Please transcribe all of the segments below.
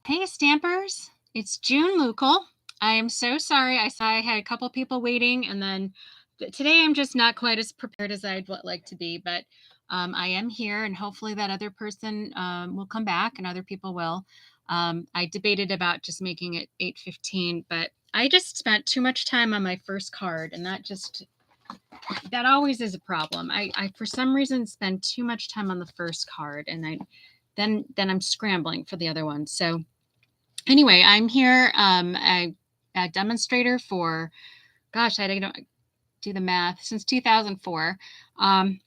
Hey, Stampers. It's June Lucal. I am so sorry. I saw I had a couple people waiting, and then today I'm just not quite as prepared as I'd like to be, but I am here, and hopefully that other person will come back, and other people will. I debated about just making it 8:15, but I just spent too much time on my first card, and that always is a problem. I for some reason spend too much time on the first card, and then I'm scrambling for the other one. So anyway, I'm here, a demonstrator for, gosh, I don't do the math, since 2004. Um,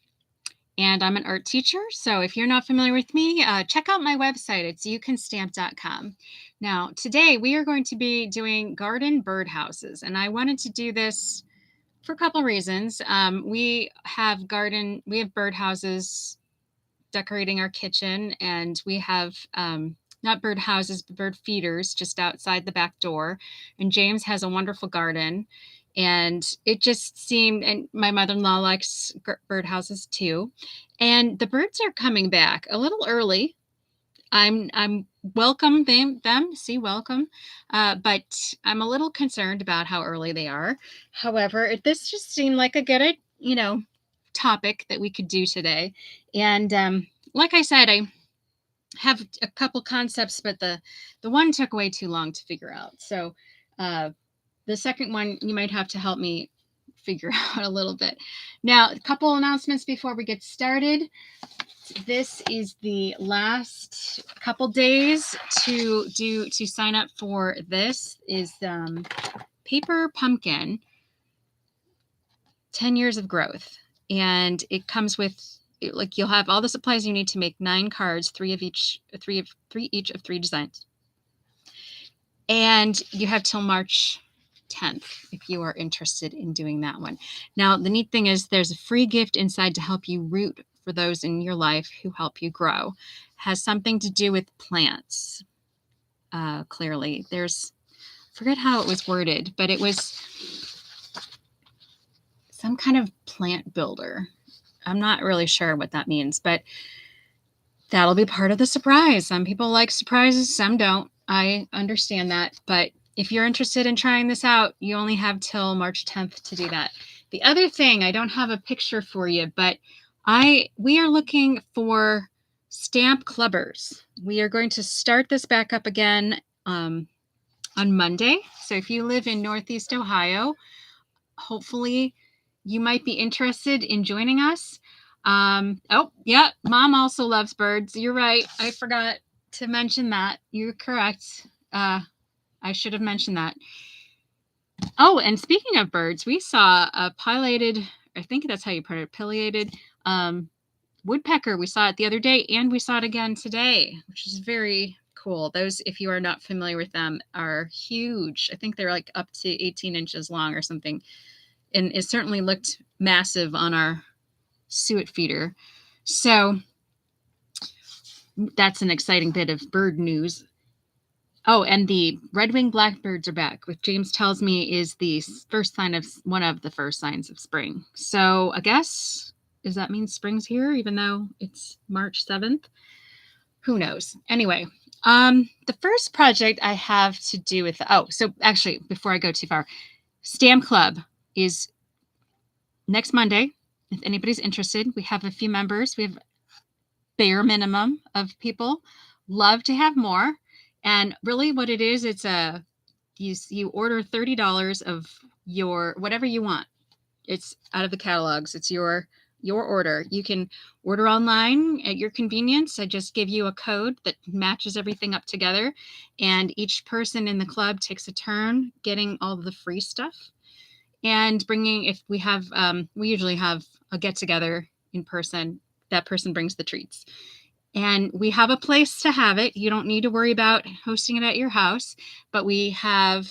and I'm an art teacher. So if you're not familiar with me, check out my website. It's youcanstamp.com. Now, today we are going to be doing garden birdhouses. And I wanted to do this for a couple reasons. We have birdhouses decorating our kitchen, and we have not bird houses, but bird feeders just outside the back door. And James has a wonderful garden. And it just seemed, and my mother-in-law likes bird houses too. And the birds are coming back a little early. I'm welcome them, see, welcome. But I'm a little concerned about how early they are. However, this just seemed like a good, topic that we could do today. And like I said, I have a couple concepts, but the one took way too long to figure out. So the second one, you might have to help me figure out a little bit. Now, a couple announcements before we get started. This is the last couple days to sign up for this is Paper Pumpkin 10 years of growth. And it comes with, like, you'll have all the supplies you need to make 9 cards, three each of 3 designs. And you have till March 10th if you are interested in doing that one. Now, the neat thing is there's a free gift inside to help you root for those in your life who help you grow. Has something to do with plants. Clearly, forget how it was worded, but it was some kind of plant builder. I'm not really sure what that means, but that'll be part of the surprise. Some people like surprises, some don't. I understand that. But if you're interested in trying this out, you only have till March 10th to do that. The other thing, I don't have a picture for you, but we are looking for stamp clubbers. We are going to start this back up again on Monday. So if you live in Northeast Ohio, hopefully you might be interested in joining us. Oh, yeah, Mom also loves birds. You're right. I forgot to mention that. You're correct. I should have mentioned that. Oh, and speaking of birds, we saw a pileated, I think that's how you put it, pileated woodpecker. We saw it the other day, and we saw it again today, which is very cool. Those, if you are not familiar with them, are huge. I think they're like up to 18 inches long or something. And it certainly looked massive on our suet feeder. So that's an exciting bit of bird news. Oh, and the red-winged blackbirds are back, which James tells me is the one of the first signs of spring. So I guess, does that mean spring's here, even though it's March 7th? Who knows? Anyway, the first project I have to do with, so actually, before I go too far, Stamp Club is next Monday. If anybody's interested, we have a few members. We have bare minimum of people. Love to have more. And really what it is, it's you order $30 of your whatever you want. It's out of the catalogs. It's your order. You can order online at your convenience. I just give you a code that matches everything up together. And each person in the club takes a turn getting all the free stuff. And bringing, if we have, we usually have a get together in person. That person brings the treats. And we have a place to have it. You don't need to worry about hosting it at your house. But we have,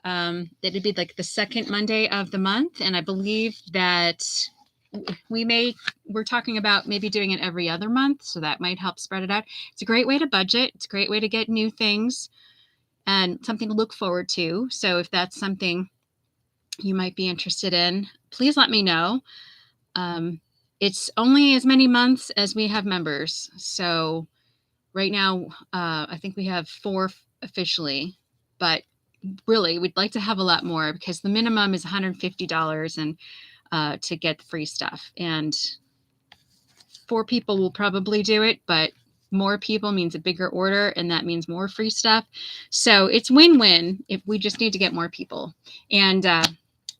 it'd be like the second Monday of the month. And I believe that we're talking about maybe doing it every other month. So that might help spread it out. It's a great way to budget. It's a great way to get new things and something to look forward to. So if that's something you might be interested in, please let me know. It's only as many months as we have members. So Right now, I think we have 4 officially, but really we'd like to have a lot more because the minimum is $150 and to get the free stuff. And 4 people will probably do it, but more people means a bigger order, and that means more free stuff. So it's win-win if we just need to get more people. And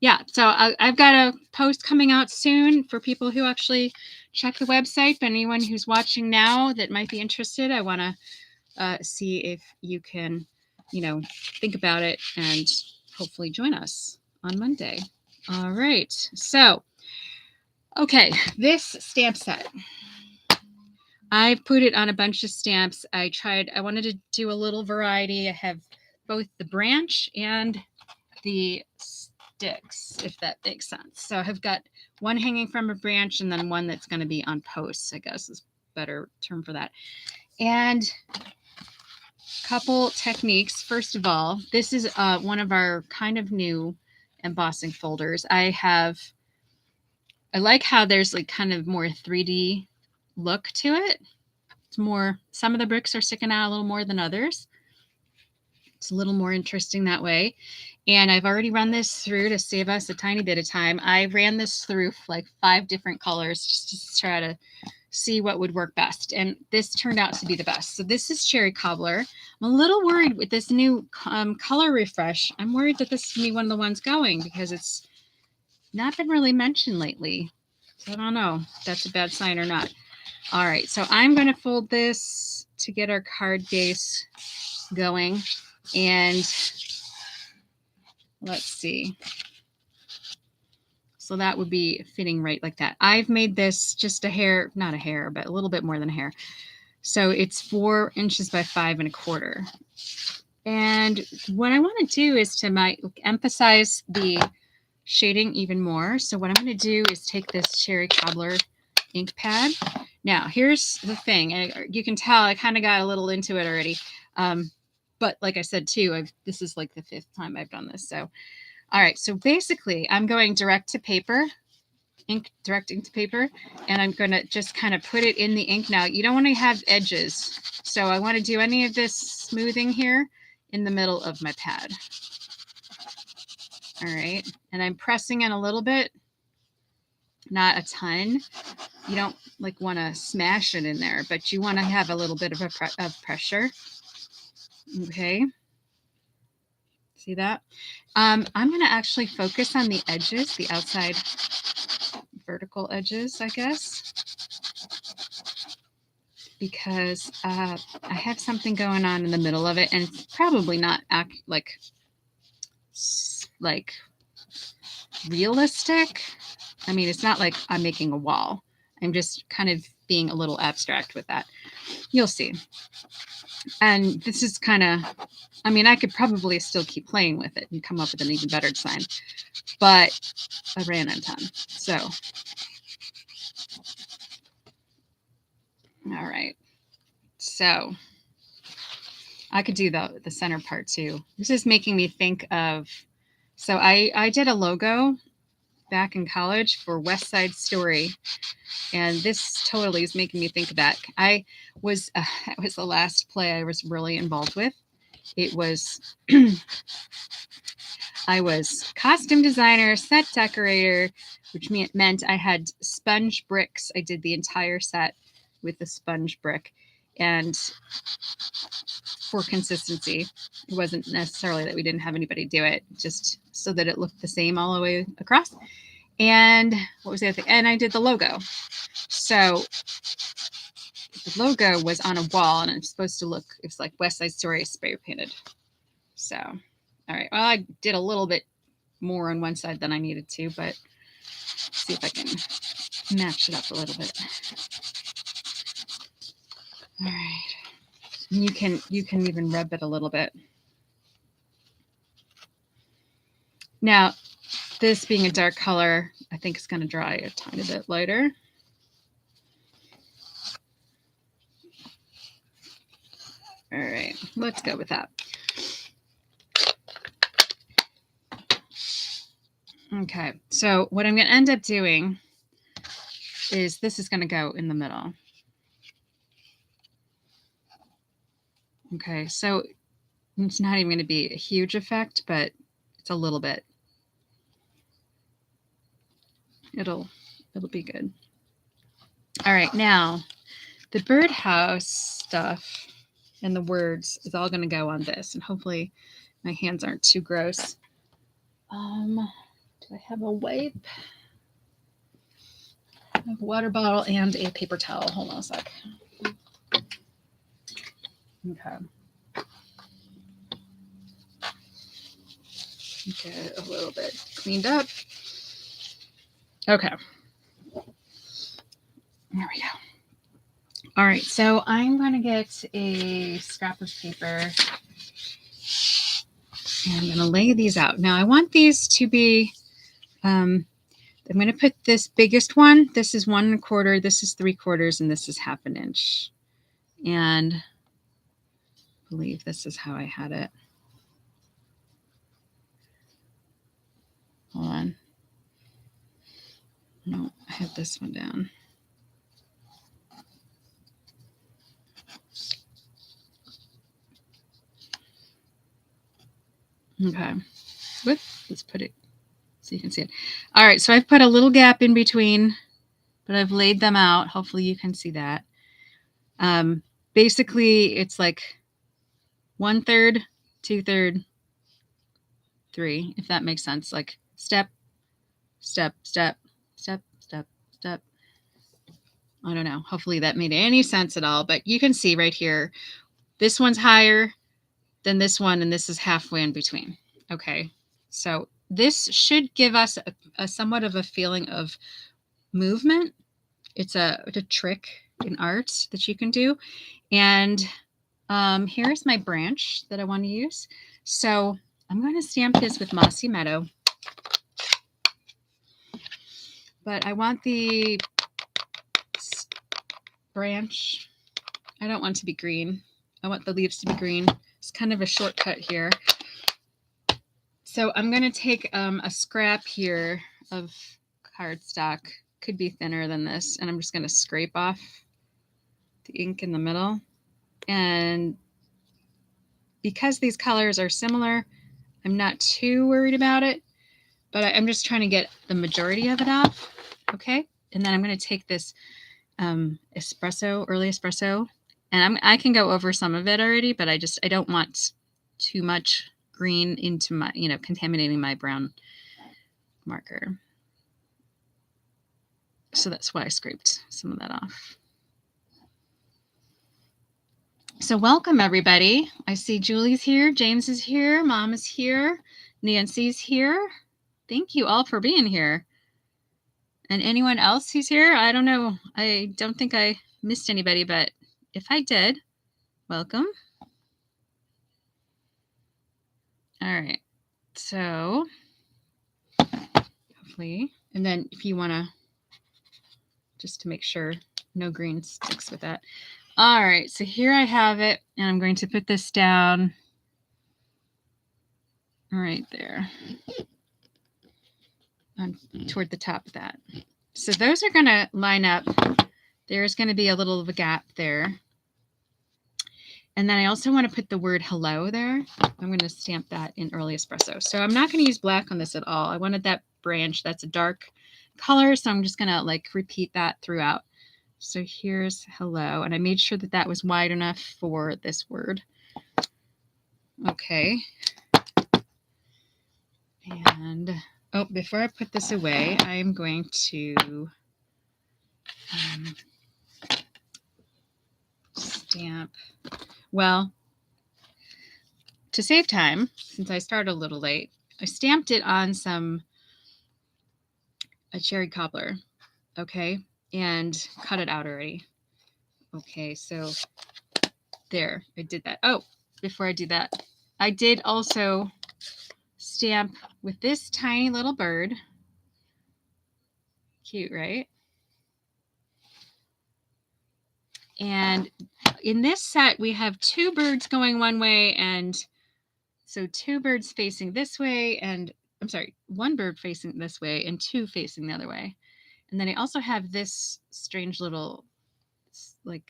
yeah, so I've got a post coming out soon for people who actually check the website. But anyone who's watching now that might be interested, I want to see if you can, think about it and hopefully join us on Monday. All right. So, okay, this stamp set. I put it on a bunch of stamps. I wanted to do a little variety. I have both the branch and the sticks, if that makes sense. So I've got one hanging from a branch and then one that's going to be on posts, I guess is a better term for that. And a couple techniques. First of all, this is one of our kind of new embossing folders. I like how there's like kind of more 3D look to it. It's more, some of the bricks are sticking out a little more than others. It's a little more interesting that way. And I've already run this through to save us a tiny bit of time. I ran this through like 5 different colors just to try to see what would work best. And this turned out to be the best. So this is Cherry Cobbler. I'm a little worried with this new color refresh. I'm worried that this is going to be one of the ones going because it's not been really mentioned lately. So I don't know if that's a bad sign or not. All right, so I'm going to fold this to get our card base going. And let's see. So that would be fitting right like that. I've made this just a hair, not a hair, but a little bit more than a hair. So it's 4 inches by 5 1/4. And what I want to do is to emphasize the shading even more. So what I'm going to do is take this Cherry Cobbler ink pad. Now, here's the thing. And you can tell I kind of got a little into it already. But like I said, too, this is like the 5th time I've done this. So, all right. So basically, I'm going direct ink to paper, and I'm going to just kind of put it in the ink. Now, you don't want to have edges. So I want to do any of this smoothing here in the middle of my pad. All right. And I'm pressing in a little bit, not a ton. You don't like want to smash it in there, but you want to have a little bit of pressure. Okay. See that? I'm going to actually focus on the edges, the outside vertical edges, I guess, because I have something going on in the middle of it, and it's probably not like realistic. I mean, it's not like I'm making a wall. I'm just kind of being a little abstract with that. You'll see. And this is kind of, I mean, I could probably still keep playing with it and come up with an even better design, but I ran out of time. So, all right. So I could do the center part too. This is making me think of, so I did a logo back in college for West Side Story. And this totally is making me think of that. That was the last play I was really involved with. It was, I was costume designer, set decorator, which meant I had sponge bricks. I did the entire set with the sponge brick. And for consistency, it wasn't necessarily that we didn't have anybody do it, just so that it looked the same all the way across. And what was the other thing? And I did the logo. So the logo was on a wall, and it's supposed to look, it's like West Side Story spray painted. So, all right. Well, I did a little bit more on one side than I needed to, but see if I can match it up a little bit. All right. And you can even rub it a little bit. Now, this being a dark color, I think it's going to dry a tiny bit lighter. All right, let's go with that. Okay, so what I'm going to end up doing is this is going to go in the middle. Okay, so it's not even going to be a huge effect, but it's a little bit. It'll be good. All right, now the birdhouse stuff and the words is all going to go on this, and hopefully my hands aren't too gross. Do I have a wipe? I have a water bottle and a paper towel. Hold on a sec. Okay. Get a little bit cleaned up. Okay. There we go. All right, so I'm going to get a scrap of paper and I'm going to lay these out. Now I want these to be, I'm going to put this biggest one. This is 1 1/4, this is 3/4, and this is 1/2 inch. And I believe this is how I had it. Hold on. No, I had this one down. Okay. Let's put it so you can see it. All right, so I've put a little gap in between, but I've laid them out. Hopefully you can see that. Basically, it's like 1/3, 2/3, 3, if that makes sense. Like step, step, step, step, step, step. I don't know. Hopefully that made any sense at all, but you can see right here, this one's higher than this one, and this is halfway in between. Okay, so this should give us a somewhat of a feeling of movement. It's a trick in art that you can do. And here's my branch that I want to use. So I'm going to stamp this with Mossy Meadow. But I want the branch, I don't want it to be green. I want the leaves to be green. It's kind of a shortcut here. So I'm going to take a scrap here of cardstock. Could be thinner than this. And I'm just going to scrape off the ink in the middle. And because these colors are similar, I'm not too worried about it. But I'm just trying to get the majority of it off. Okay. And then I'm going to take this early espresso. And I can go over some of it already, but I don't want too much green into my, contaminating my brown marker. So that's why I scraped some of that off. So welcome everybody. I see Julie's here, James is here, Mom is here, Nancy's here. Thank you all for being here. And anyone else who's here, I don't know. I don't think I missed anybody, but if I did, welcome. All right. So hopefully, and then if you want to, just to make sure no green sticks with that. All right. So here I have it, and I'm going to put this down right there toward the top of that. So those are going to line up. There's going to be a little of a gap there. And then I also want to put the word hello there. I'm going to stamp that in early espresso. So I'm not going to use black on this at all. I wanted that branch. That's a dark color. So I'm just going to repeat that throughout. So here's hello. And I made sure that was wide enough for this word. Okay. And before I put this away, I'm going to stamp. Well, to save time, since I started a little late, I stamped it on a cherry cobbler, okay, and cut it out already. Okay, so there, I did that. Oh, before I do that, I did also stamp with this tiny little bird. Cute, right? And in this set, we have 2 birds going one way, and so 2 birds facing this way, and I'm sorry, 1 bird facing this way and 2 facing the other way. And then I also have this strange little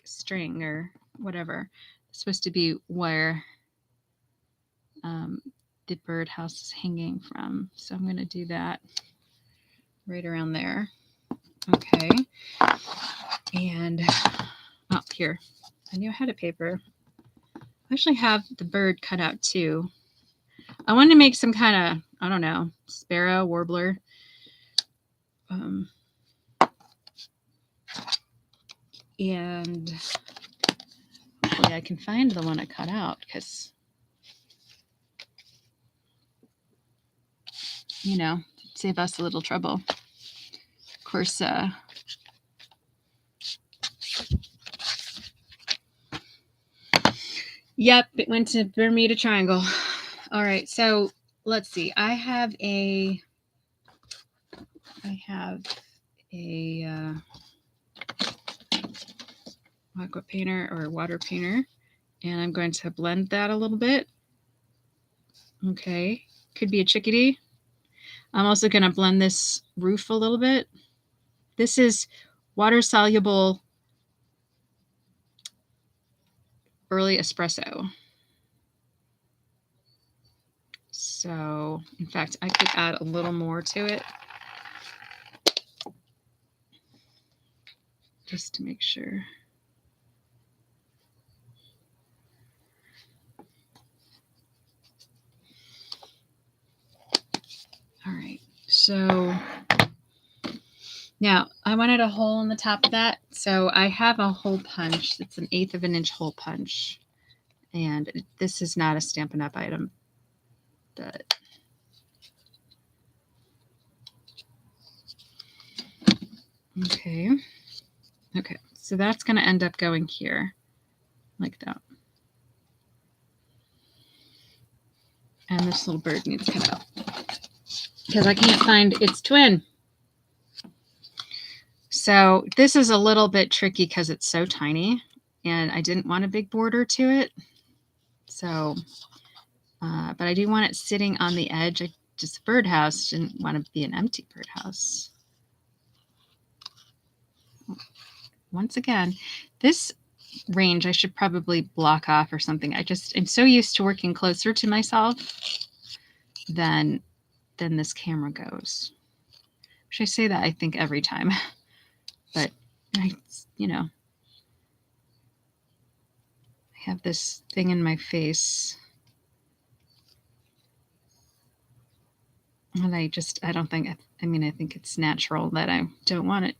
string or whatever. It's supposed to be where the birdhouse is hanging from. So I'm going to do that right around there. Okay. And up here, I knew I had a paper. I actually have the bird cut out too. I wanted to make some kind of, I don't know, sparrow, warbler. And hopefully I can find the one I cut out because, you know, save us a little trouble. Of course, yep, it went to Bermuda Triangle. All right, so let's see. I have a aqua painter or water painter, and I'm going to blend that a little bit. Okay, could be a chickadee. I'm also going to blend this roof a little bit. This is water-soluble early espresso. So, in fact, I could add a little more to it just to make sure. All right, so now I wanted a hole in the top of that. So I have a hole punch. It's an 1/8 of an inch hole punch. And this is not a Stampin' Up item, but okay. Okay, so that's going to end up going here like that. And this little bird needs cut out because I can't find its twin. So this is a little bit tricky because it's so tiny and I didn't want a big border to it. So, but I do want it sitting on the edge. Just a birdhouse, didn't want to be an empty birdhouse. Once again, this range I should probably block off or something. I'm so used to working closer to myself than this camera goes. Should I say that? I think every time, but I have this thing in my face, and I don't think. I think it's natural that I don't want it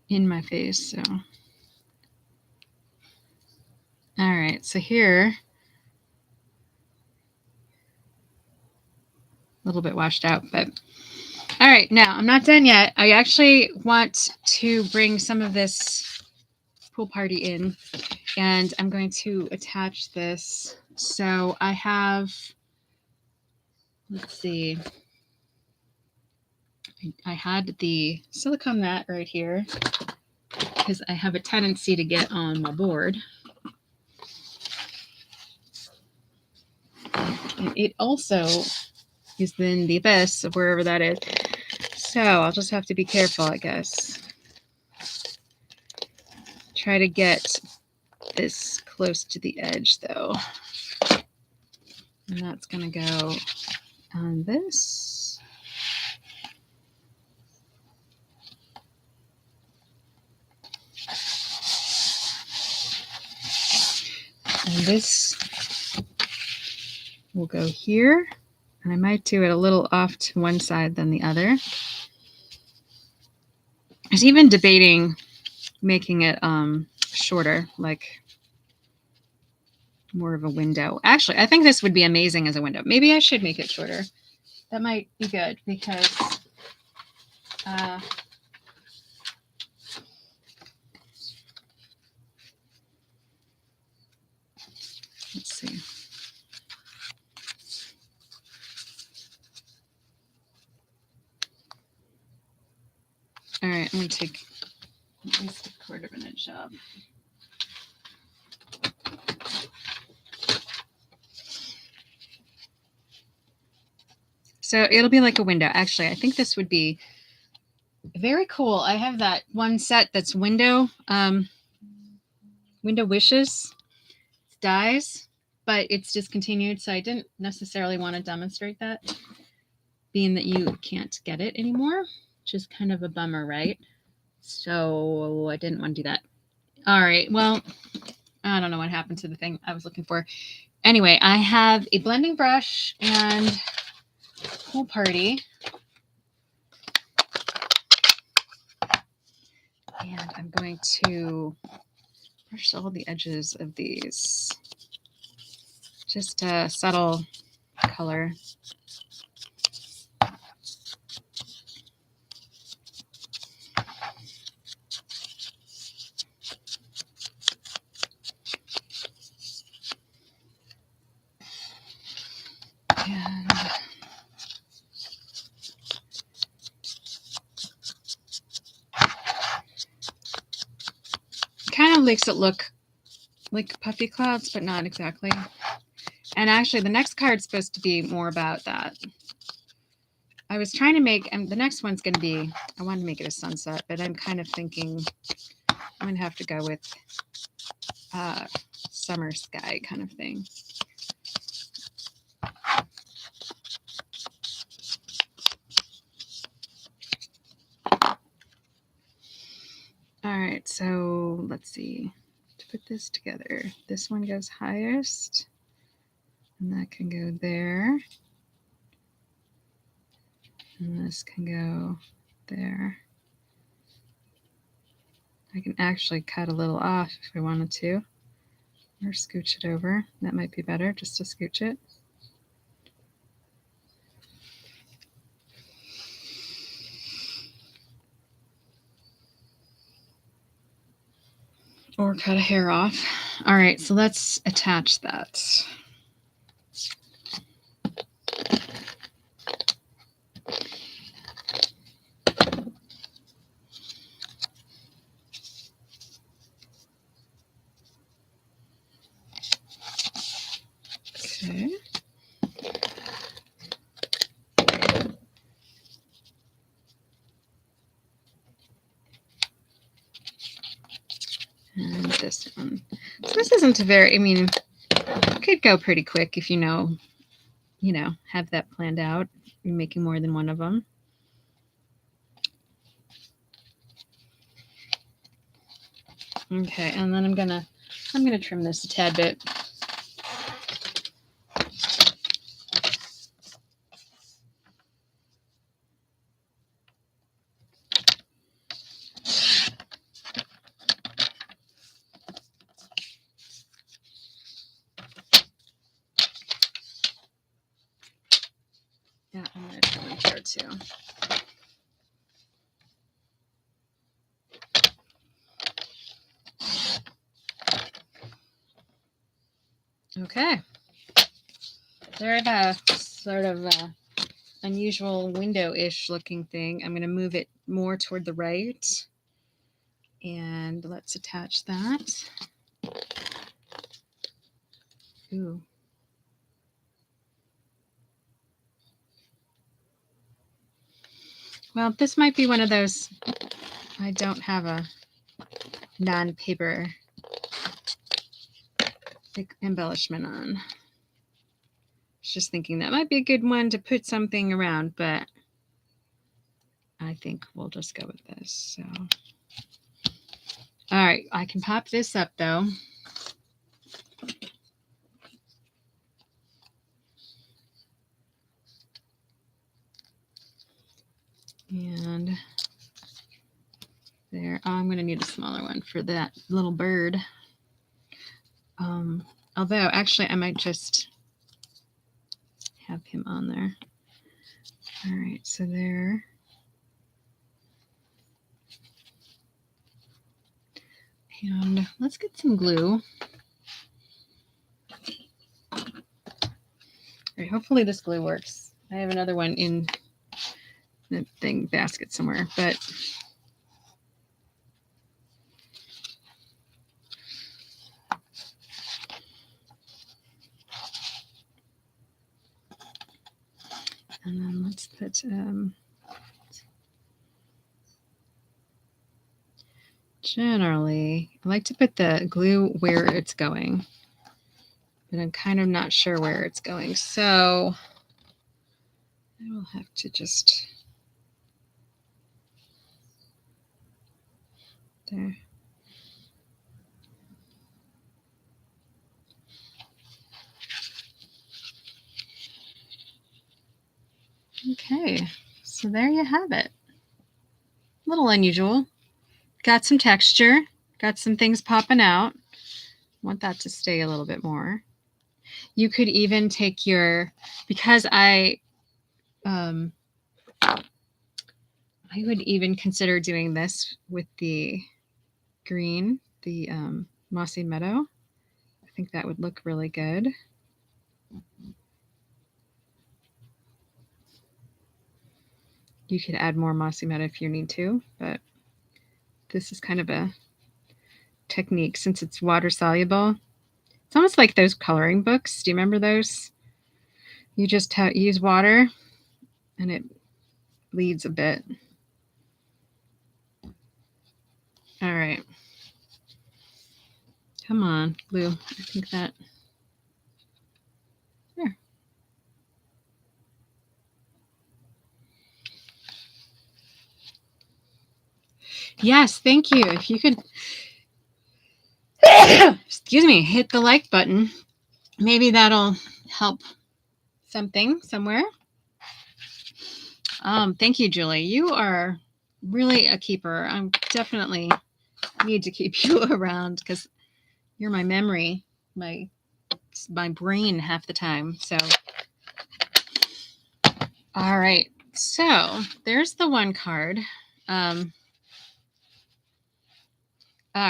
in my face. So, all right. So here, a little bit washed out, but all right. Now I'm not done yet. I actually want to bring some of this pool party in, and I'm going to attach this. So I have, let's see, I had the silicone mat right here because I have a tendency to get on my board. And it also is in the abyss of wherever that is. So I'll just have to be careful, I guess. Try to get this close to the edge though. And that's going to go on this. And this will go here. And I might do it a little off to one side than the other. I was even debating making it shorter, like more of a window. Actually, I think this would be amazing as a window. Maybe I should make it shorter. That might be good because let's see. All right, I'm going to take at least 1/4 inch off. So it'll be like a window. Actually, I think this would be very cool. I have that one set that's window. Window Wishes dies, but it's discontinued, so I didn't necessarily want to demonstrate that, being that you can't get it anymore, which is kind of a bummer, right? So I didn't want to do that. All right, well, I don't know what happened to the thing I was looking for. Anyway, I have a blending brush and Pool Party. And I'm going to brush all the edges of these. Just a subtle color. And kind of makes it look like puffy clouds, but not exactly. And actually, the next card's supposed to be more about that. I was trying to make, and the next one's going to be, I wanted to make it a sunset, but I'm kind of thinking I'm going to have to go with summer sky kind of thing. All right, so let's see. To put this together, this one goes highest, and that can go there. And this can go there. I can actually cut a little off if I wanted to, or scooch it over. That might be better, just to scooch it. Or cut a hair off. All right, so let's attach that. Okay. And this one. So this isn't a very, I mean, it could go pretty quick if you know, have that planned out. You're making more than one of them. Okay, and then I'm gonna trim this a tad bit. Yeah, I'm gonna trim it here too. Okay. They're a sort of unusual window-ish looking thing. I'm going to move it more toward the right. And let's attach that. Ooh. Well, this might be one of those, I don't have a non-paper embellishment on. Just thinking that might be a good one to put something around, but I think we'll just go with this. So, all right, I can pop this up though. And there, oh, I'm going to need a smaller one for that little bird. Although actually I might just have him on there. All right, so there. And let's get some glue. All right, hopefully this glue works. I have another one in the thing basket somewhere, but and then let's put generally, I like to put the glue where it's going, but I'm kind of not sure where it's going. So I will have to just, there. Okay, so there you have it. A little unusual. Got some texture, got some things popping out. Want that to stay a little bit more. You could even take your, because I would even consider doing this with the green, the mossy meadow. I think that would look really good. You could add more mossy meadow if you need to, but this is kind of a technique since it's water soluble. It's almost like those coloring books. Do you remember those? You just use water and it bleeds a bit. All right. Come on, glue. I think that. There. Yes, thank you. If you could, excuse me, hit the like button. Maybe that'll help something somewhere. Thank you, Julie. You are really a keeper. I'm definitely need to keep you around because you're my memory, my brain half the time. So, all right. So there's the one card. All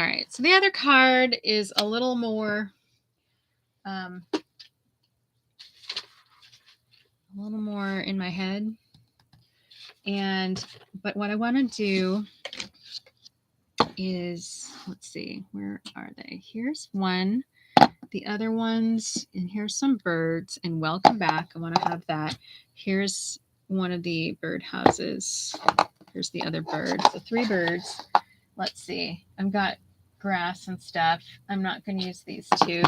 right. So the other card is a little more, a little more in my head. But what I want to do is, let's see, where are they? Here's one. The other ones, and here's some birds, and welcome back. I want to have that. Here's one of the birdhouses. Here's the other bird. So 3 birds. Let's see. I've got grass and stuff. I'm not going to use these 2.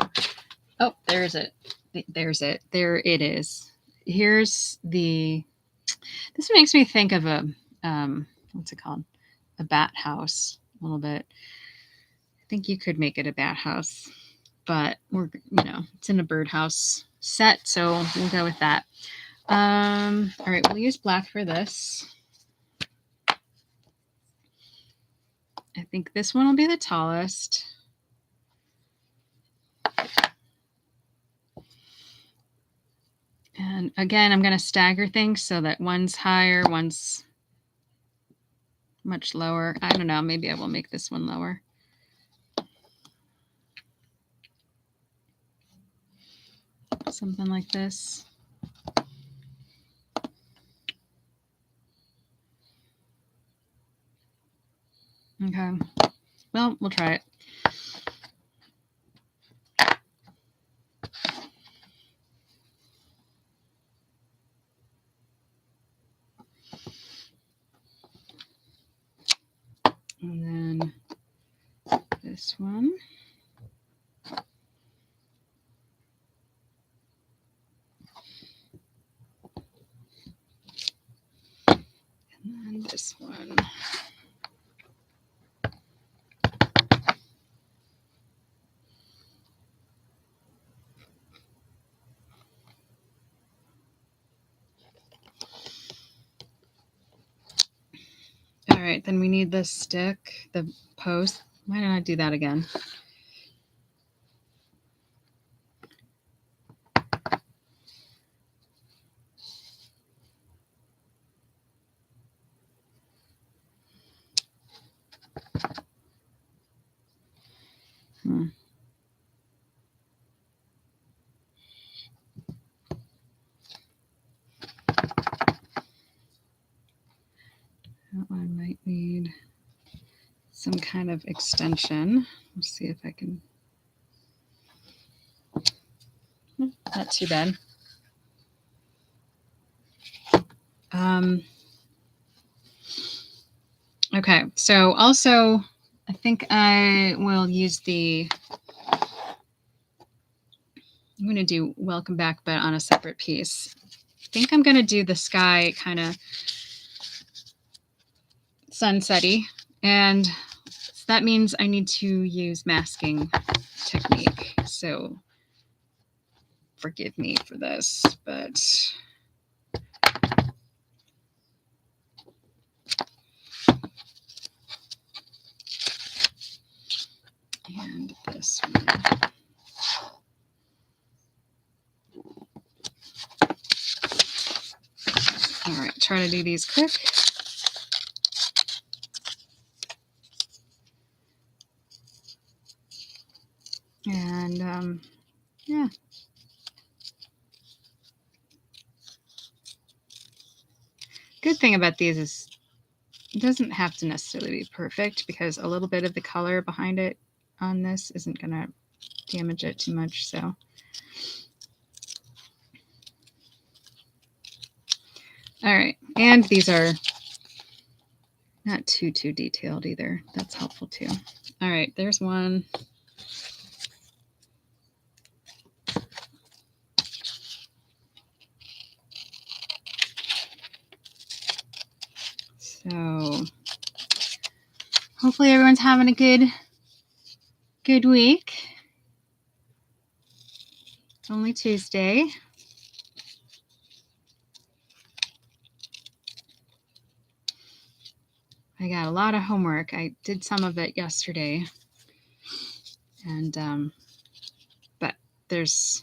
Oh, there's it. There's it. There it is. Here's the, this makes me think of a, what's it called? A bat house a little bit. I think you could make it a bat house. But we're, it's in a birdhouse set, so we'll go with that. All right, we'll use black for this. I think this one will be the tallest. And again, I'm going to stagger things so that one's higher, one's much lower. I don't know, maybe I will make this one lower. Something like this. Okay. Well, we'll try it. And then this one. And this one. All right, then we need the stick, the post. Why didn't I do that again? That one might need some kind of extension. Let's see if I can. Not too bad. Okay, so also I think I will use I'm going to do Welcome Back, but on a separate piece. I think I'm going to do the sky kind of sunsetty, and that means I need to use masking technique. So forgive me for this, but and this one. All right, try to do these quick. And yeah. Good thing about these is it doesn't have to necessarily be perfect, because a little bit of the color behind it on this isn't going to damage it too much. So all right, and these are not too detailed either. That's helpful too. All right, there's one. So hopefully everyone's having a good week. It's only Tuesday. I got a lot of homework. I did some of it yesterday. And but there's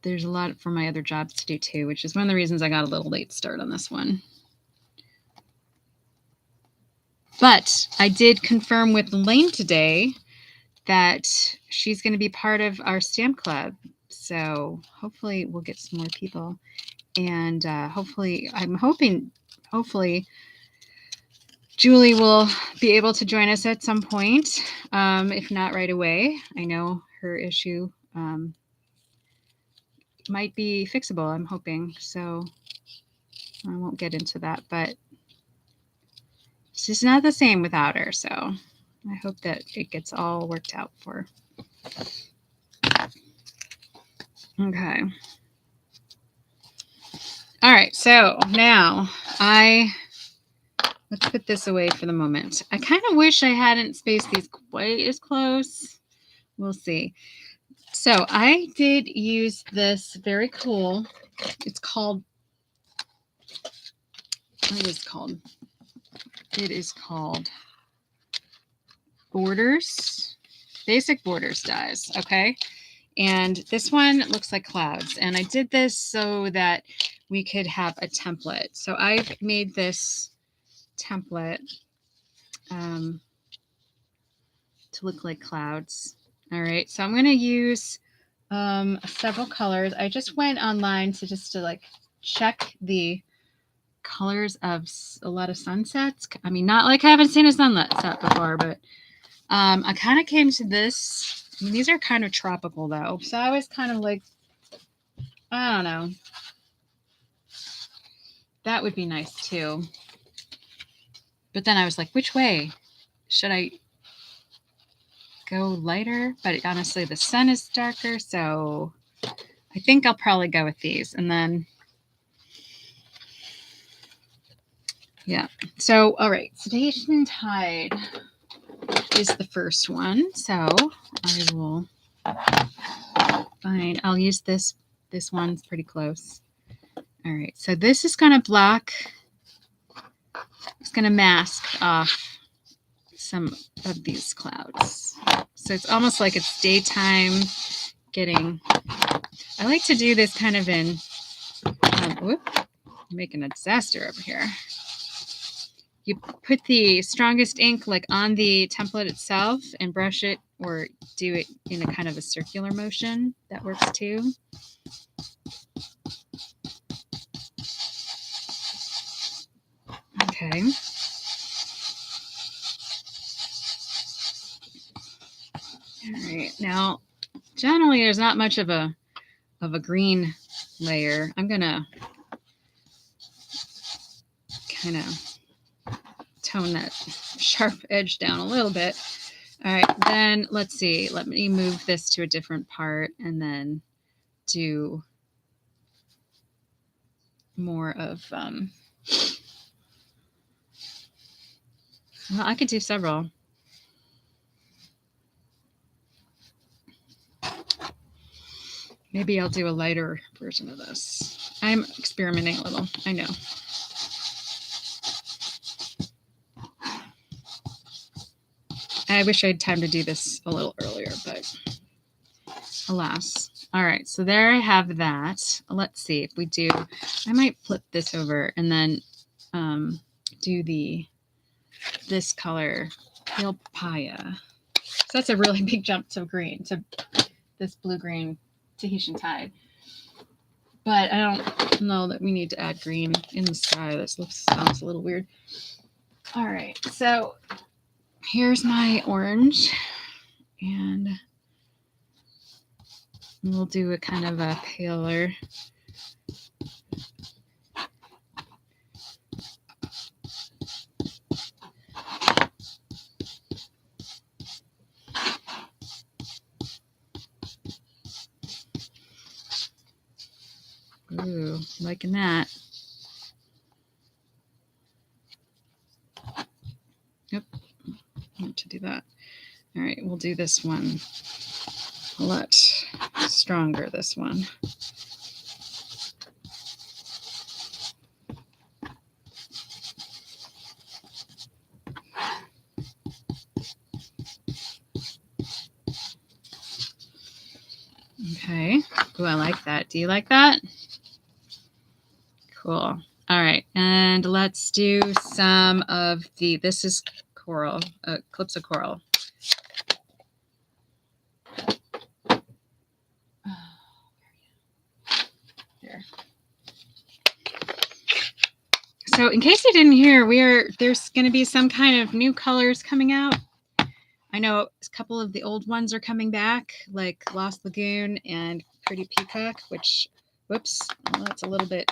a lot for my other jobs to do too, which is one of the reasons I got a little late start on this one. But I did confirm with Lane today that she's going to be part of our stamp club. So hopefully we'll get some more people. And hopefully Julie will be able to join us at some point, if not right away. I know her issue might be fixable, I'm hoping. So I won't get into that, but it's just not the same without her. So I hope that it gets all worked out for her. Okay. All right. So now let's put this away for the moment. I kind of wish I hadn't spaced these quite as close. We'll see. So I did use this very cool. It's called. What is it called? It is called Borders, Basic Borders dies. Okay. And this one looks like clouds. And I did this so that we could have a template. So I've made this template to look like clouds. All right. So I'm going to use several colors. I just went online to like check the colors of a lot of sunsets. I mean, not like I haven't seen a sunset before, but I kind of came to this. I mean, these are kind of tropical though. So I was kind of like, I don't know. That would be nice too. But then I was like, which way? Should I go lighter? But honestly, the sun is darker. So I think I'll probably go with these. And then, yeah. So, all right. Station Tide is the first one. So I will find, I'll use this. This one's pretty close. All right. So this is going to block, it's going to mask off some of these clouds. So it's almost like it's daytime getting, I like to do this kind of in, whoop, I'm making a disaster over here. You put the strongest ink like on the template itself and brush it, or do it in a kind of a circular motion. That works too. Okay. All right. Now, generally, there's not much of a green layer. I'm gonna kind of tone that sharp edge down a little bit. All right, then let's see. Let me move this to a different part and then do more of, well, I could do several. Maybe I'll do a lighter version of this. I'm experimenting a little, I know. I wish I had time to do this a little earlier, but alas. All right, so there I have that. Let's see if we do, I might flip this over and then do this color, pale papaya. So that's a really big jump to green, to this blue-green Tahitian tide. But I don't know that we need to add green in the sky. This sounds a little weird. All right, so here's my orange, and we'll do a kind of a paler. Ooh, liking that. Yep, I want to do that. All right, we'll do this one a lot stronger, this one. Okay, ooh, I like that. Do you like that? Cool. All right, and let's do some of this is coral, Calypso coral. There. So in case you didn't hear, there's going to be some kind of new colors coming out. I know a couple of the old ones are coming back, like Lost Lagoon and Pretty Peacock, which, whoops, well, that's a little bit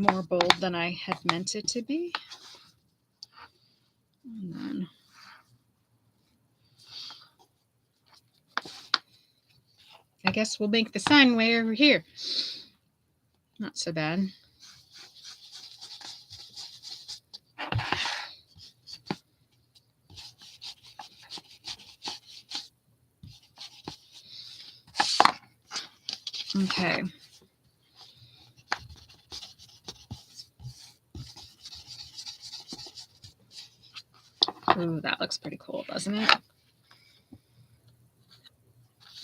more bold than I had meant it to be. And then I guess we'll make the sun way over here. Not so bad. Okay. Ooh, that looks pretty cool, doesn't it?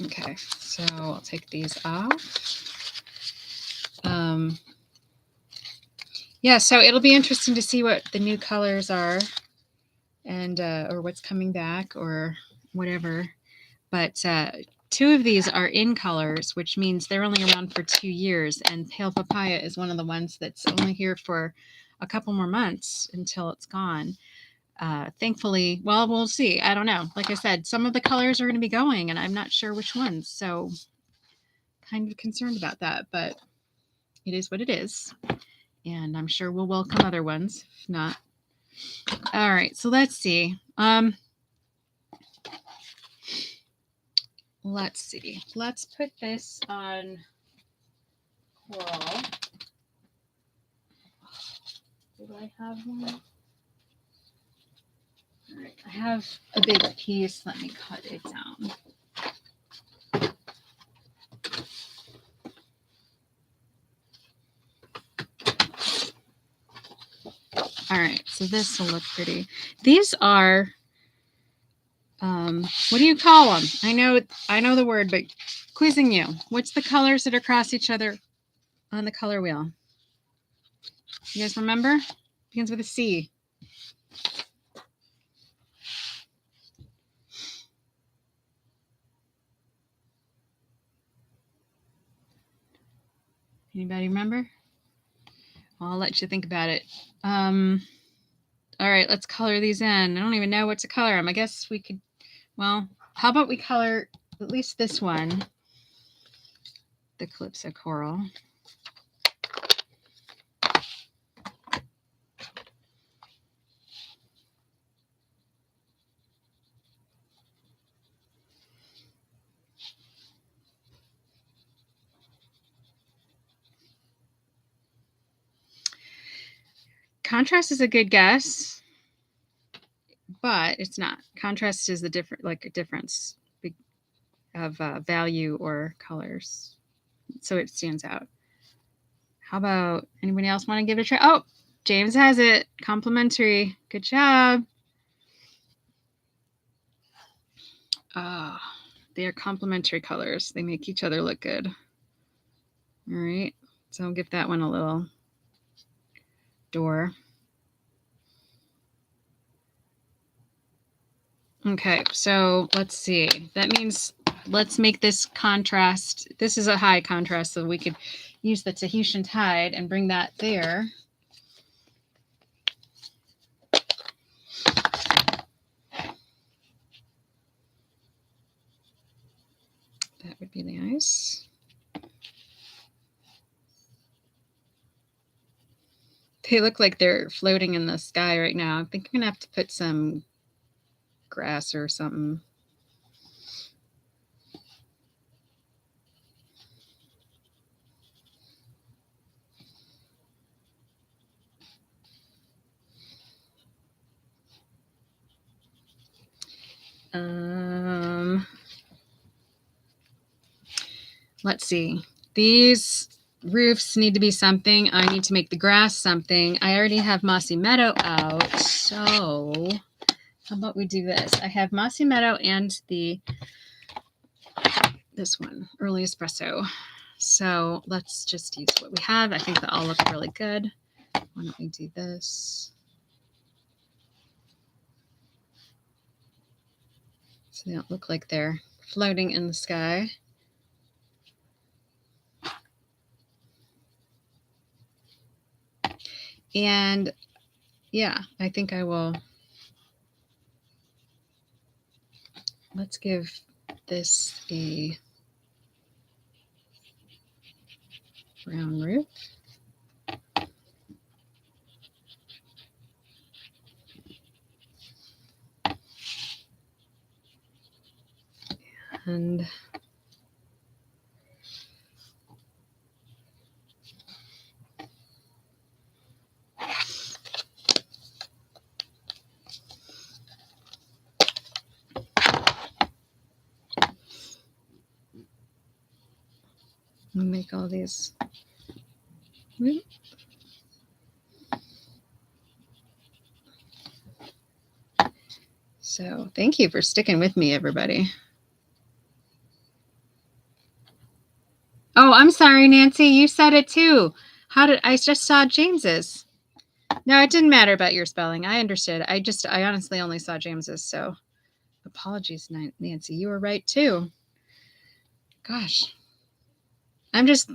Okay, so I'll take these off. Yeah, so it'll be interesting to see what the new colors are, and or what's coming back or whatever. But 2 of these are in colors, which means they're only around for 2 years, and Pale Papaya is one of the ones that's only here for a couple more months until it's gone. Thankfully, well, we'll see. I don't know. Like I said, some of the colors are going to be going, and I'm not sure which ones, so kind of concerned about that, but it is what it is, and I'm sure we'll welcome other ones if not. All right, so let's see. Let's see. Let's put this on coral. Do I have one? All right, I have a big piece. Let me cut it down. All right, so this will look pretty. These are, what do you call them? I know the word, but quizzing you. What's the colors that are across each other on the color wheel? You guys remember? Begins with a C. Anybody remember? I'll let you think about it. All right, let's color these in. I don't even know what to color them. I guess we could, well, how about we color at least this one, the Calypso coral. contrast is a good guess, but it's not. Contrast is a difference of value or colors. So it stands out. How about anybody else want to give it a try? Oh, James has it. Complimentary. Good job. They are complementary colors. They make each other look good. All right. So I'll give that one a little door. Okay, so let's see. That means let's make this contrast. This is a high contrast, so we could use the Tahitian tide and bring that there. That would be nice. They look like they're floating in the sky right now. I think I'm going to have to put some grass or something. Let's see. These roofs need to be something. I need to make the grass something. I already have Mossy Meadow out, so how about we do this? I have Mossy Meadow and this one, Early Espresso. So let's just use what we have. I think they all look really good. Why don't we do this? So they don't look like they're floating in the sky. And yeah, I think I will. Let's give this a brown roof. And make all these. So thank you for sticking with me, everybody. Oh, I'm sorry, Nancy. You said it too. I just saw James's. No, it didn't matter about your spelling. I understood. I honestly only saw James's. So apologies, Nancy. You were right too. Gosh. I'm just,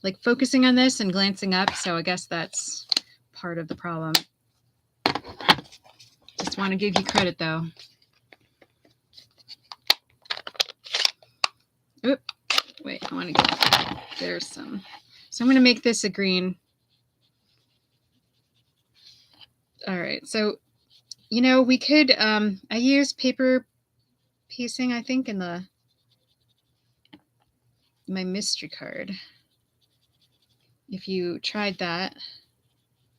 like focusing on this and glancing up. So I guess that's part of the problem. Just want to give you credit though. Oop. Wait, I want to get, there's some. So I'm going to make this a green. All right. So, we could, I use paper piecing, I think, in my mystery card. If you tried that.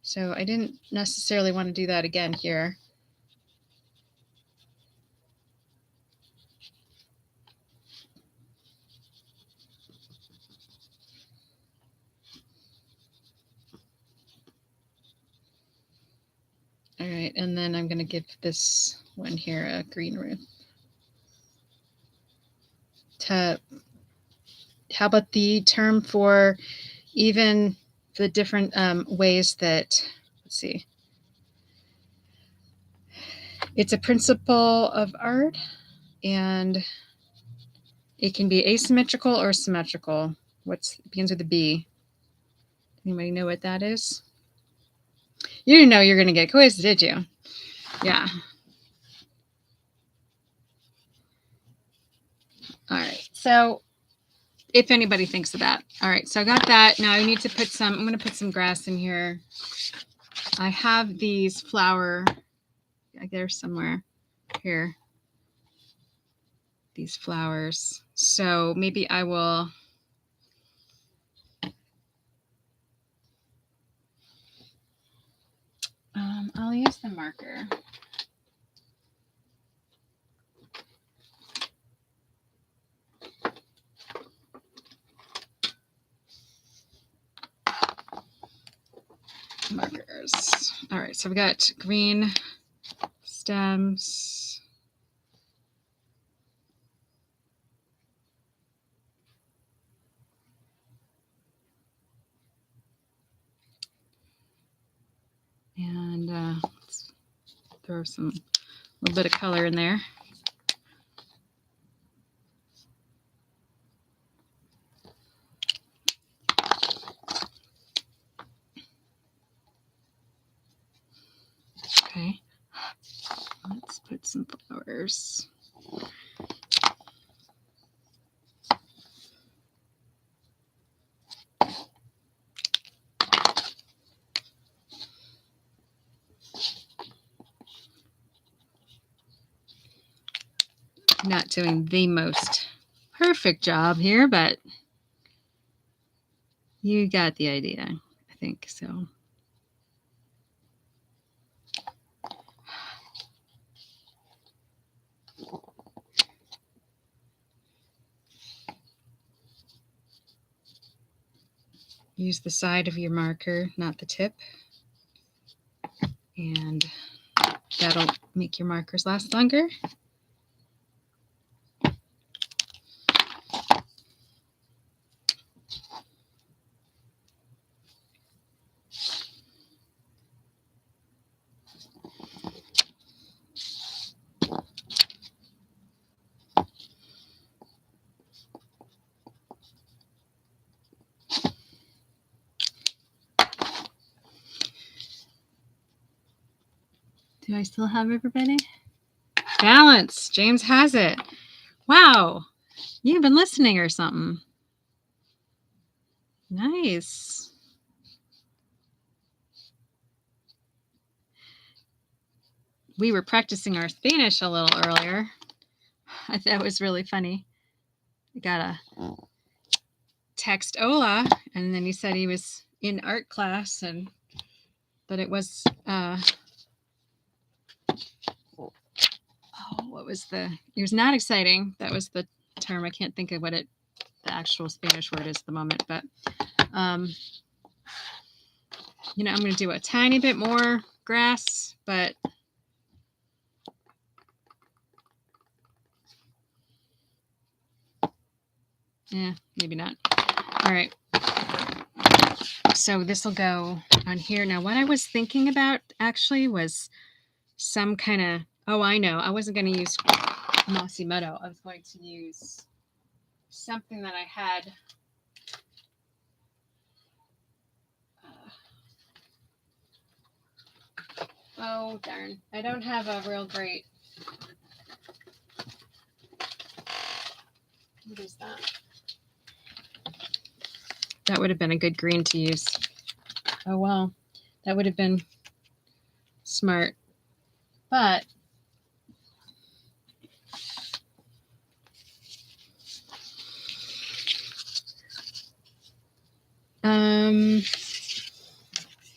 So I didn't necessarily want to do that again here. All right, and then I'm going to give this one here a green roof. How about the term for even the different ways that, let's see. It's a principle of art, and it can be asymmetrical or symmetrical. Begins with a B? Anybody know what that is? You didn't know you're going to get quizzed, did you? Yeah. All right. So if anybody thinks of that. All right. So I got that. Now I need to I'm going to put some grass in here. I have these flower. They're somewhere here. These flowers. So maybe I will. I'll use the marker. Markers. All right, so we've got green stems. And let's throw a little bit of color in there. Okay, let's put some flowers. Not doing the most perfect job here, but you got the idea, I think so. Use the side of your marker, not the tip. And that'll make your markers last longer. Do I still have everybody? Balance. James has it. Wow. You've been listening or something. Nice. We were practicing our Spanish a little earlier. I thought it was really funny. I got a text Ola, and then he said he was in art class, but it was it was not exciting. That was the term. I can't think of what the actual Spanish word is at the moment, but I'm going to do a tiny bit more grass, but yeah, maybe not. All right. So this will go on here. Now, what I was thinking about actually was some kind of, I know. I wasn't going to use Mossy Meadow. I was going to use something that I had. Oh, darn. I don't have a real great. What is that? That would have been a good green to use. Oh, well. That would have been smart. But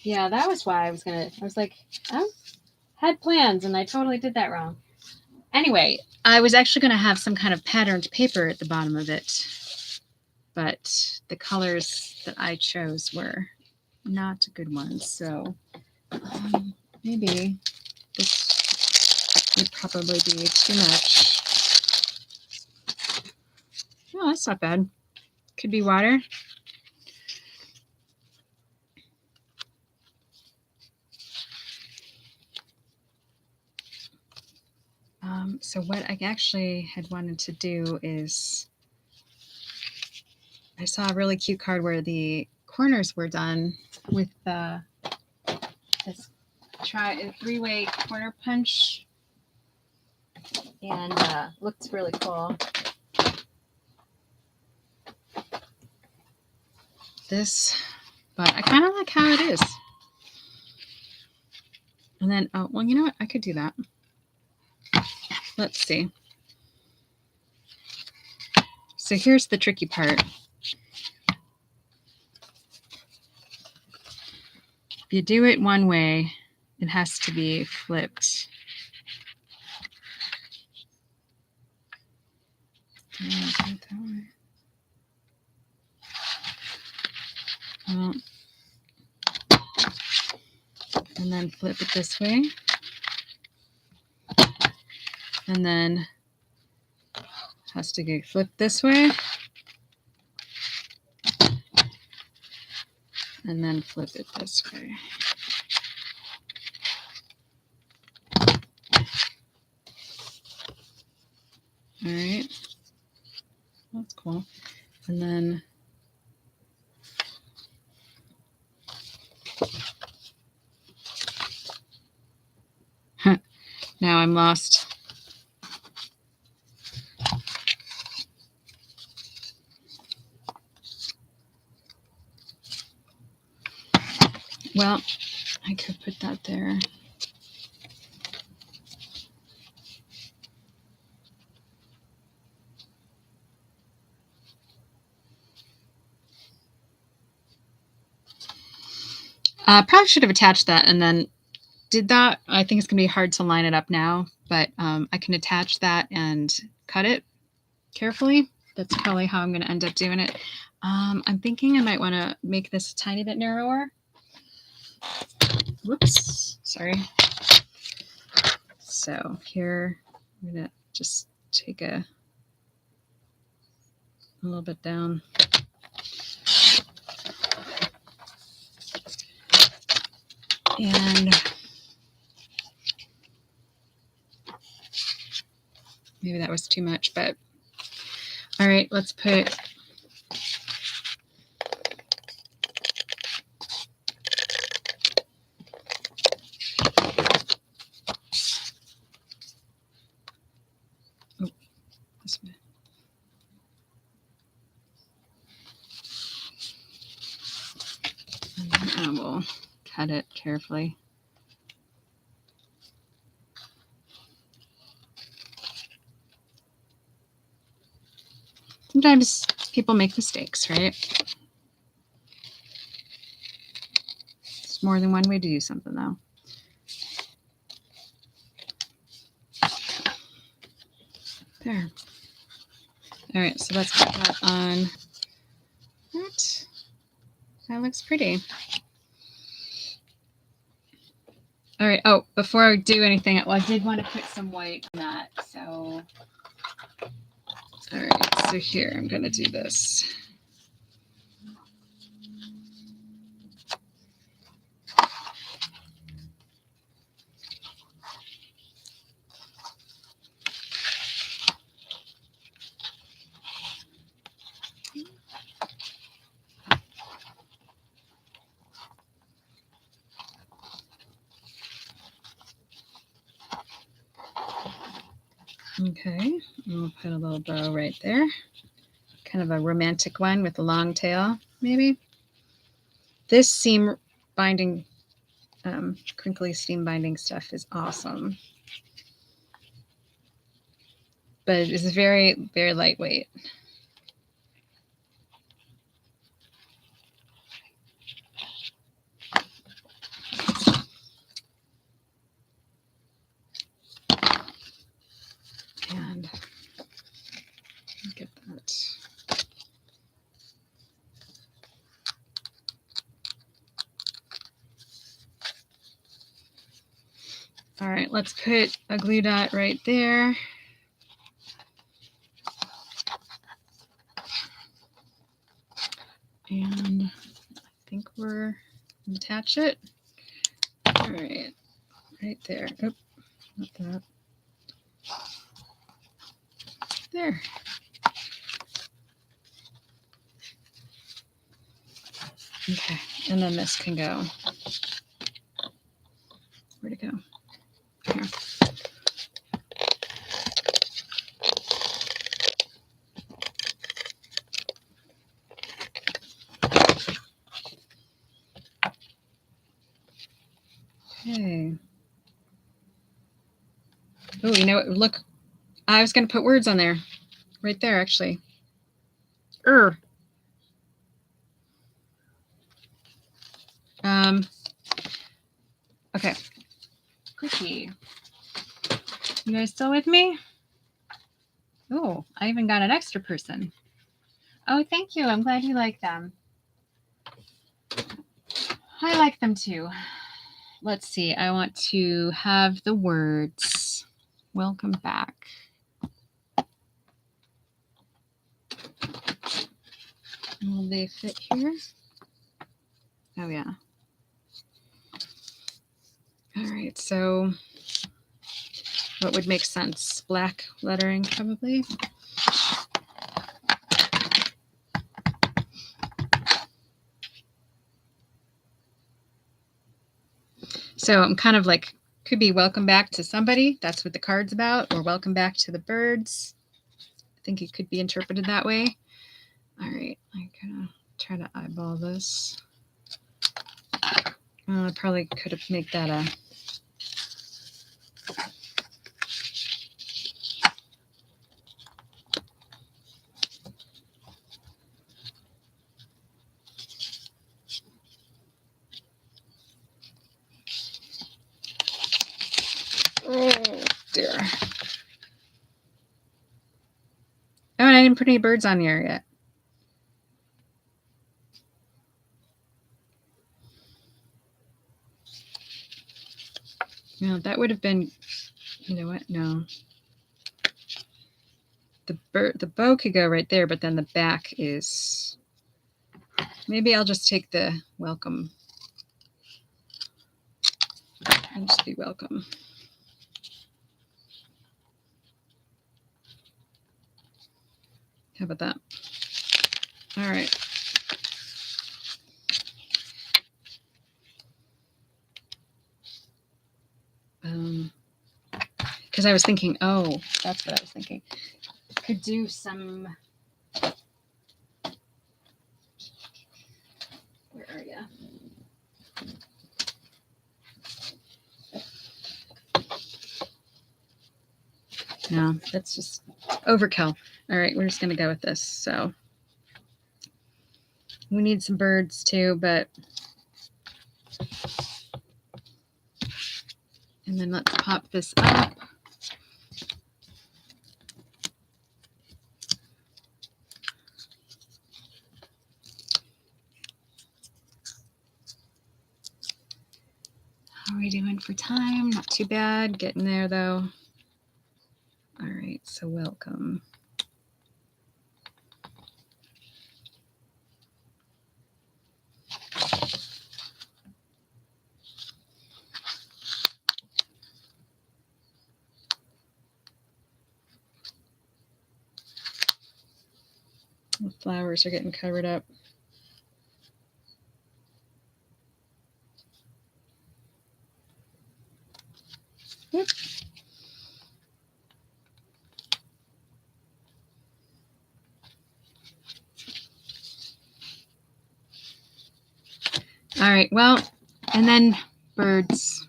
yeah, that was why I was like, I had plans and I totally did that wrong. Anyway, I was actually going to have some kind of patterned paper at the bottom of it, but the colors that I chose were not good ones. So maybe this would probably be too much. Oh, that's not bad. Could be water. So what I actually had wanted to do is, I saw a really cute card where the corners were done with this three-way corner punch, and looked really cool. But I kind of like how it is. And then, well, you know what? I could do that. Let's see. So here's the tricky part. If you do it one way it has to be flipped. Well, and then flip it this way. And then has to get flipped this way. And then flip it this way. All right. That's cool. And then now I'm lost. Well, I could put that there. Probably should have attached that and then did that. I think it's going to be hard to line it up now, but I can attach that and cut it carefully. That's probably how I'm going to end up doing it. I'm thinking I might want to make this a tiny bit narrower. Whoops, sorry. So here, I'm going to just take a little bit down. And maybe that was too much, but all right, let's put this way. And I will cut it carefully. Sometimes people make mistakes, right? There's more than one way to do something, though. There. All right, so let's put that on. That looks pretty. All right. Oh, before I do anything, well, I did want to put some white on that. So, all right. So here, I'm going to do this. Okay, I'll put a little bow right there. Kind of a romantic one with a long tail, maybe. This seam binding, crinkly seam binding stuff is awesome. But it's very, very lightweight. And get that. All right, let's put a glue dot right there. And I think we're going to attach it. All right, right there. Oop, not that. There. Okay, and then this can go. Where'd it go? Here. Okay. Oh, you know what? Look, I was going to put words on there. Right there, actually. Okay. Quickie. You guys still with me? Oh, I even got an extra person. Oh, thank you. I'm glad you like them. I like them too. Let's see. I want to have the words. Welcome back. Will they fit here? Oh, yeah. All right. So what would make sense? Black lettering, probably. So I'm kind of like, could be welcome back to somebody. That's what the card's about. Or welcome back to the birds. I think it could be interpreted that way. All right. I'm going to try to eyeball this. I probably could have made that a... Oh, dear. Oh, and I didn't put any birds on here yet. No, that would have been, you know what? No. The bow could go right there, but then the back is... Maybe I'll just take the welcome. And just be welcome. How about that? All right. Because I was thinking, oh, that's what I was thinking. Could do some... Where are you? No, that's just overkill. All right, we're just going to go with this. So we need some birds too, but... And then let's pop this up. How are we doing for time? Not too bad. Getting there though. All right, so welcome. The flowers are getting covered up. Whoop. All right, well, and then birds.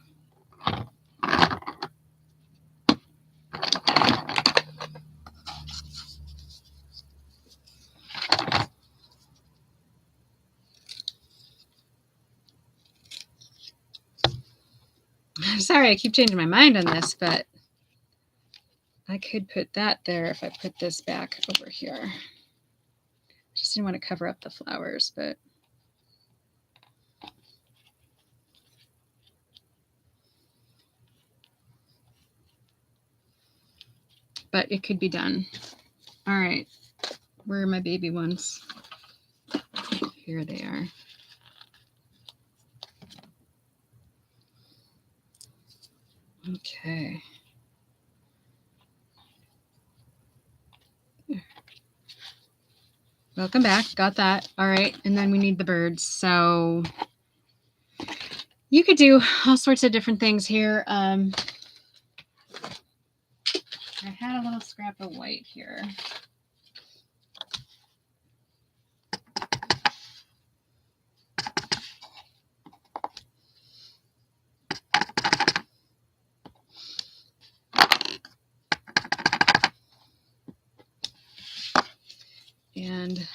Sorry, I keep changing my mind on this, but I could put that there if I put this back over here. Just didn't want to cover up the flowers, but... But it could be done. All right, where are my baby ones? Here they are. Okay. Welcome back. Got that. All right. And then we need the birds. So you could do all sorts of different things here. I had a little scrap of white here. And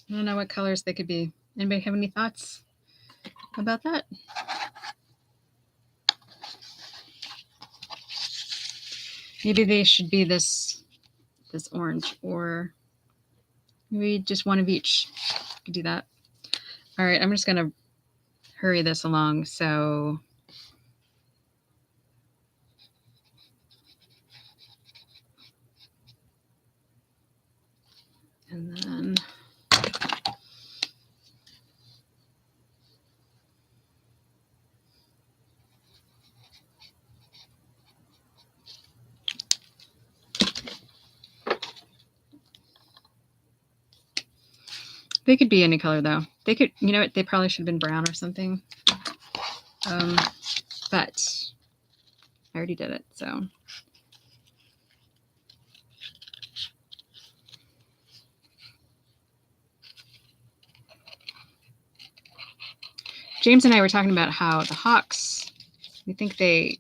I don't know what colors they could be. Anybody have any thoughts about that? Maybe they should be this orange, or maybe just one of each. Could do that. All right, I'm just gonna hurry this along. So and then they could be any color though. They could, you know what? They probably should have been brown or something. But I already did it, so. James and I were talking about how the hawks, we think they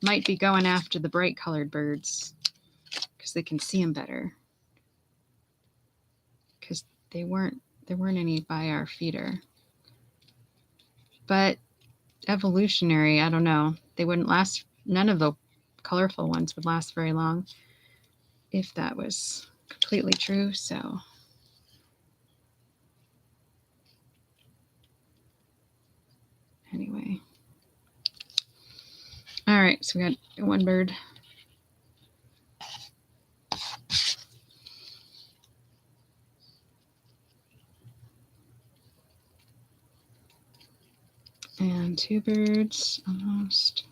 might be going after the bright colored birds because they can see them better. Because there weren't any by our feeder. But evolutionary, I don't know. They wouldn't last, none of the colorful ones would last very long if that was completely true, so. Anyway. All right, so we got one bird. And two birds, almost.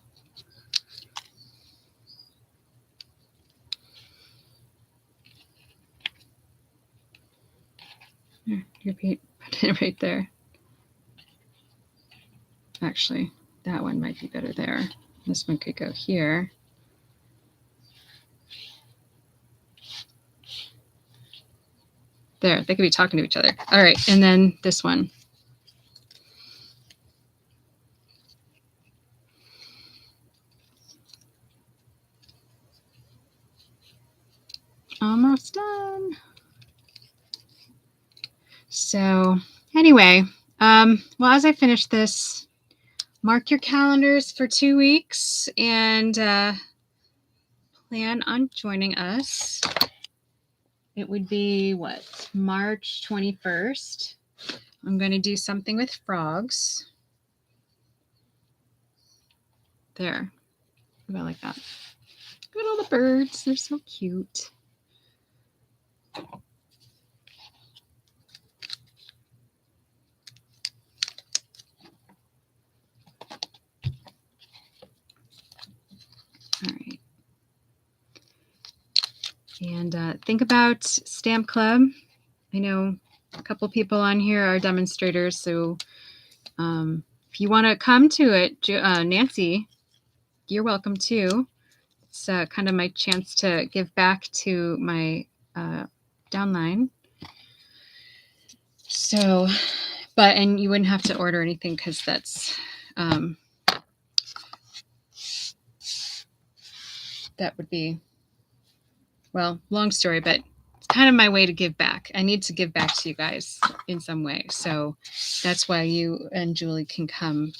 There, you put it right there. Actually, that one might be better there. This one could go here. There, they could be talking to each other. All right, and then this one. Almost done. So anyway, well, as I finish this, mark your calendars for 2 weeks and plan on joining us. It would be what, March 21st. I'm going to do something with frogs. There. I like that. Look at all the birds. They're so cute. All right. And think about Stamp Club. I know a couple people on here are demonstrators, so if you want to come to it, Nancy, you're welcome too. It's kind of my chance to give back to my downline. So, and you wouldn't have to order anything because that's that would be, well, long story, but it's kind of my way to give back. I need to give back to you guys in some way. So that's why you and Julie can come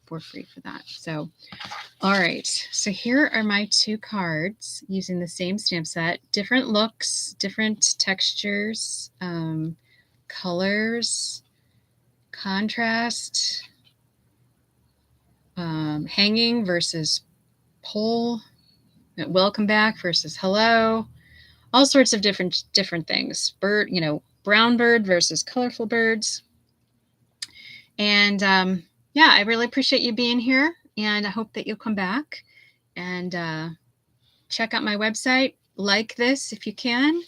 for free for that. So, all right. So here are my 2 cards using the same stamp set, different looks, different textures, colors, contrast, hanging versus pull, welcome back versus hello, all sorts of different things. Bird, brown bird versus colorful birds. And yeah, I really appreciate you being here, and I hope that you'll come back and check out my website. Like this if you can.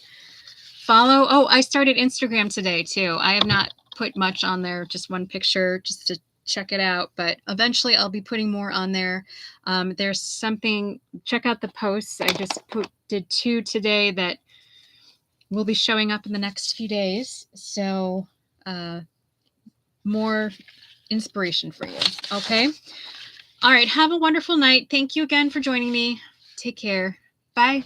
Follow. Oh, I started Instagram today too. I have not put much on there, just one picture just to check it out, but eventually I'll be putting more on there. There's something, check out the posts. I just did 2 today that will be showing up in the next few days. So more inspiration for you. Okay. All right. Have a wonderful night. Thank you again for joining me. Take care. Bye.